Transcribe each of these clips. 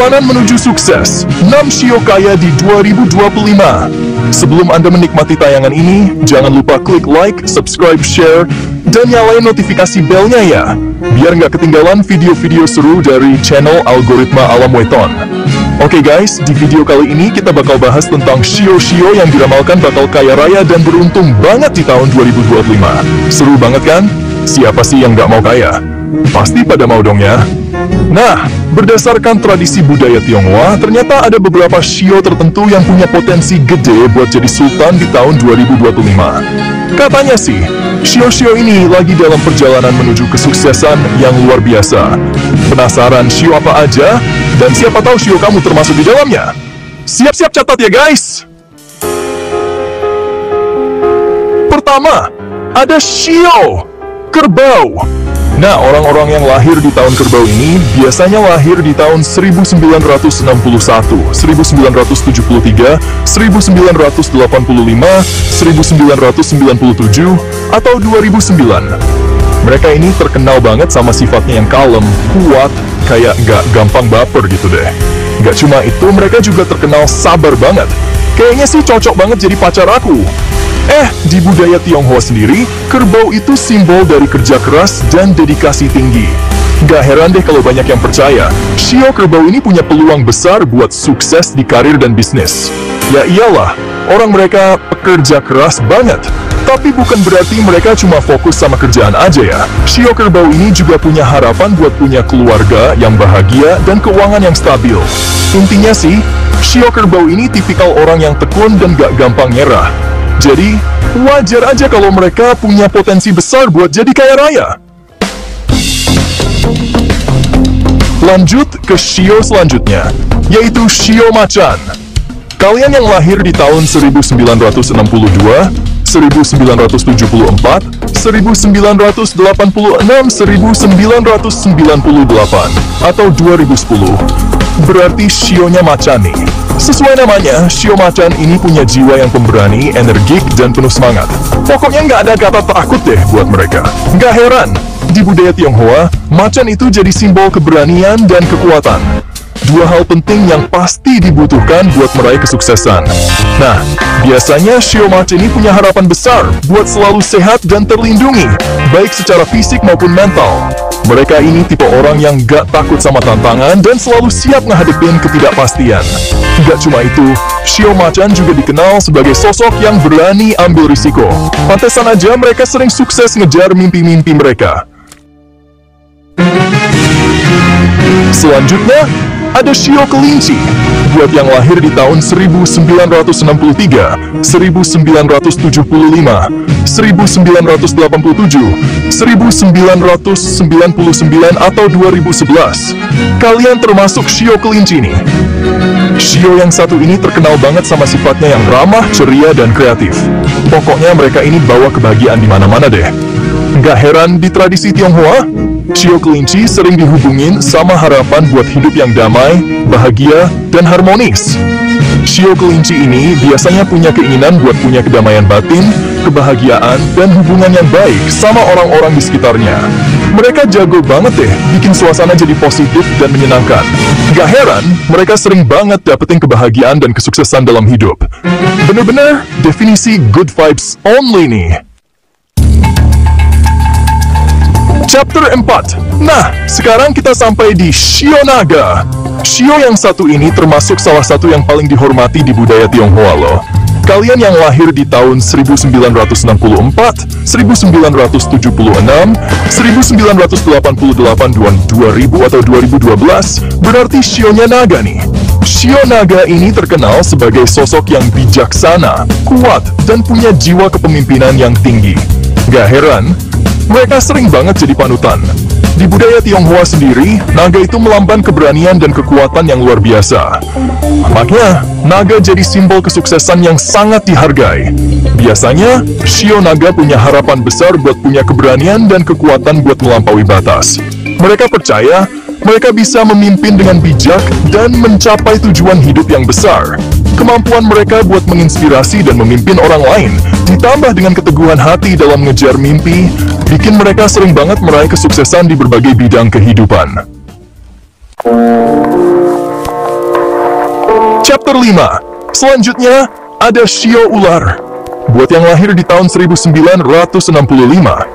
Perjalanan menuju sukses 6 Shio kaya di 2025. Sebelum Anda menikmati tayangan ini, jangan lupa klik like, subscribe, share, dan nyalain notifikasi belnya ya, biar nggak ketinggalan video-video seru dari channel Algoritma Alam Weton. Oke guys, di video kali ini kita bakal bahas tentang Shio-Shio yang diramalkan bakal kaya raya dan beruntung banget di tahun 2025. Seru banget kan? Siapa sih yang nggak mau kaya? Pasti pada mau dong ya. Nah, berdasarkan tradisi budaya Tionghoa, ternyata ada beberapa Shio tertentu yang punya potensi gede buat jadi sultan di tahun 2025. Katanya sih, Shio-Shio ini lagi dalam perjalanan menuju kesuksesan yang luar biasa. Penasaran Shio apa aja? Dan siapa tahu Shio kamu termasuk di dalamnya? Siap-siap catat ya guys! Pertama, ada Shio Kerbau. Nah, orang-orang yang lahir di tahun kerbau ini biasanya lahir di tahun 1961, 1973, 1985, 1997, atau 2009. Mereka ini terkenal banget sama sifatnya yang kalem, kuat, kayak gak gampang baper gitu deh. Gak cuma itu, mereka juga terkenal sabar banget. Kayaknya sih cocok banget jadi pacar aku. Di budaya Tionghoa sendiri, kerbau itu simbol dari kerja keras dan dedikasi tinggi. Gak heran deh kalau banyak yang percaya, Shio kerbau ini punya peluang besar buat sukses di karir dan bisnis. Ya iyalah, orang mereka pekerja keras banget. Tapi bukan berarti mereka cuma fokus sama kerjaan aja ya. Shio kerbau ini juga punya harapan buat punya keluarga yang bahagia dan keuangan yang stabil. Intinya sih, Shio kerbau ini tipikal orang yang tekun dan gak gampang nyerah. Jadi, wajar aja kalau mereka punya potensi besar buat jadi kaya raya. Lanjut ke Shio selanjutnya, yaitu Shio Macan. Kalian yang lahir di tahun 1962, 1974, 1986, 1998, atau 2010, berarti Shio-nya Macan nih. Sesuai namanya, Shio Macan ini punya jiwa yang pemberani, energik, dan penuh semangat. Pokoknya nggak ada kata takut deh buat mereka. Nggak heran, di budaya Tionghoa, macan itu jadi simbol keberanian dan kekuatan. Dua hal penting yang pasti dibutuhkan buat meraih kesuksesan. Nah, biasanya Shio Macan ini punya harapan besar buat selalu sehat dan terlindungi, baik secara fisik maupun mental. Mereka ini tipe orang yang gak takut sama tantangan dan selalu siap ngehadepin ketidakpastian. Gak cuma itu, Shio Macan juga dikenal sebagai sosok yang berani ambil risiko. Pantesan aja mereka sering sukses ngejar mimpi-mimpi mereka. Selanjutnya, ada Shio Kelinci. Buat yang lahir di tahun 1963, 1975, 1987, 1999, atau 2011, kalian termasuk Shio Kelinci nih. Shio yang satu ini terkenal banget sama sifatnya yang ramah, ceria, dan kreatif. Pokoknya mereka ini bawa kebahagiaan di mana-mana deh. Nggak heran di tradisi Tionghoa, Shio Kelinci sering dihubungin sama harapan buat hidup yang damai, bahagia, dan harmonis. Shio Kelinci ini biasanya punya keinginan buat punya kedamaian batin, kebahagiaan, dan hubungan yang baik sama orang-orang di sekitarnya. Mereka jago banget deh bikin suasana jadi positif dan menyenangkan. Gak heran, mereka sering banget dapetin kebahagiaan dan kesuksesan dalam hidup. Bener-bener definisi good vibes only nih. Chapter 4. Nah, sekarang kita sampai di Shio Naga. Shio yang satu ini termasuk salah satu yang paling dihormati di budaya Tionghoa loh. Kalian yang lahir di tahun 1964, 1976, 1988, 2000, atau 2012, berarti Shio-nya Naga nih. Shio Naga ini terkenal sebagai sosok yang bijaksana, kuat, dan punya jiwa kepemimpinan yang tinggi. Gak heran, mereka sering banget jadi panutan. Di budaya Tionghoa sendiri, naga itu melambang keberanian dan kekuatan yang luar biasa. Makanya, naga jadi simbol kesuksesan yang sangat dihargai. Biasanya, Shio Naga punya harapan besar buat punya keberanian dan kekuatan buat melampaui batas. Mereka percaya, mereka bisa memimpin dengan bijak dan mencapai tujuan hidup yang besar. Kemampuan mereka buat menginspirasi dan memimpin orang lain, ditambah dengan keteguhan hati dalam mengejar mimpi, bikin mereka sering banget meraih kesuksesan di berbagai bidang kehidupan. Chapter 5. Selanjutnya, ada Shio Ular. Buat yang lahir di tahun 1965,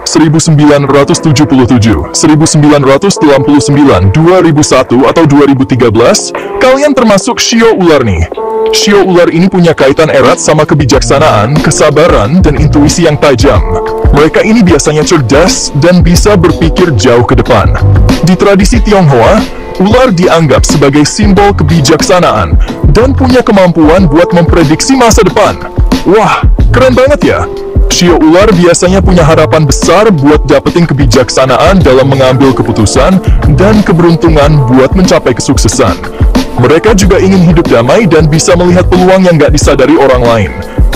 1977, 1999, 2001, atau 2013, kalian termasuk Shio Ular nih. Shio Ular ini punya kaitan erat sama kebijaksanaan, kesabaran, dan intuisi yang tajam. Mereka ini biasanya cerdas dan bisa berpikir jauh ke depan. Di tradisi Tionghoa, ular dianggap sebagai simbol kebijaksanaan dan punya kemampuan buat memprediksi masa depan. Wah, keren banget ya! Shio Ular biasanya punya harapan besar buat dapetin kebijaksanaan dalam mengambil keputusan dan keberuntungan buat mencapai kesuksesan. Mereka juga ingin hidup damai dan bisa melihat peluang yang gak disadari orang lain.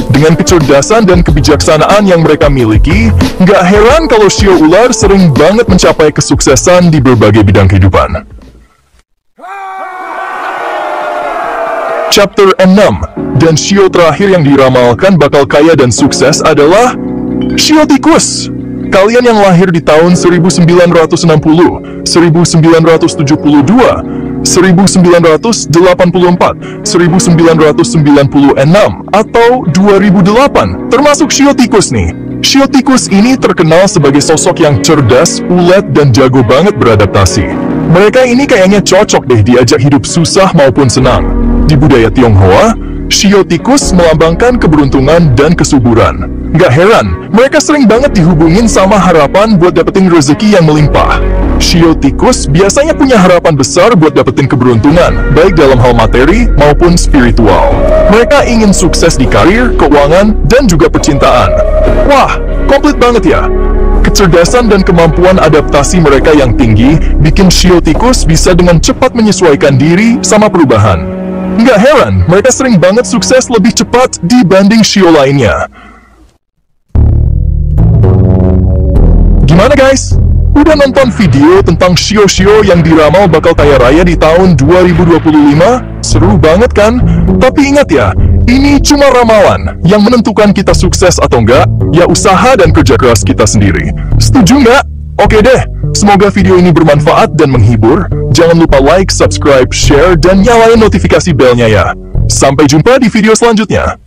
Dengan kecerdasan dan kebijaksanaan yang mereka miliki, gak heran kalau Shio Ular sering banget mencapai kesuksesan di berbagai bidang kehidupan. Chapter 6. Dan Shio terakhir yang diramalkan bakal kaya dan sukses adalah Shio Tikus. Kalian yang lahir di tahun 1960, 1972, 1984, 1996, atau 2008, termasuk Shio Tikus nih. Shio Tikus ini terkenal sebagai sosok yang cerdas, ulet, dan jago banget beradaptasi. Mereka ini kayaknya cocok deh diajak hidup susah maupun senang. Di budaya Tionghoa, Shio Tikus melambangkan keberuntungan dan kesuburan. Gak heran, mereka sering banget dihubungin sama harapan buat dapetin rezeki yang melimpah. Shio Tikus biasanya punya harapan besar buat dapetin keberuntungan, baik dalam hal materi maupun spiritual. Mereka ingin sukses di karir, keuangan, dan juga percintaan. Wah, komplit banget ya! Kecerdasan dan kemampuan adaptasi mereka yang tinggi bikin Shio Tikus bisa dengan cepat menyesuaikan diri sama perubahan. Nggak heran, mereka sering banget sukses lebih cepat dibanding Shio lainnya. Gimana guys? Udah nonton video tentang Shio-Shio yang diramal bakal kaya raya di tahun 2025? Seru banget kan? Tapi ingat ya, ini cuma ramalan. Yang menentukan kita sukses atau enggak, ya usaha dan kerja keras kita sendiri. Setuju nggak? Oke deh, semoga video ini bermanfaat dan menghibur. Jangan lupa like, subscribe, share, dan nyalain notifikasi belnya ya. Sampai jumpa di video selanjutnya.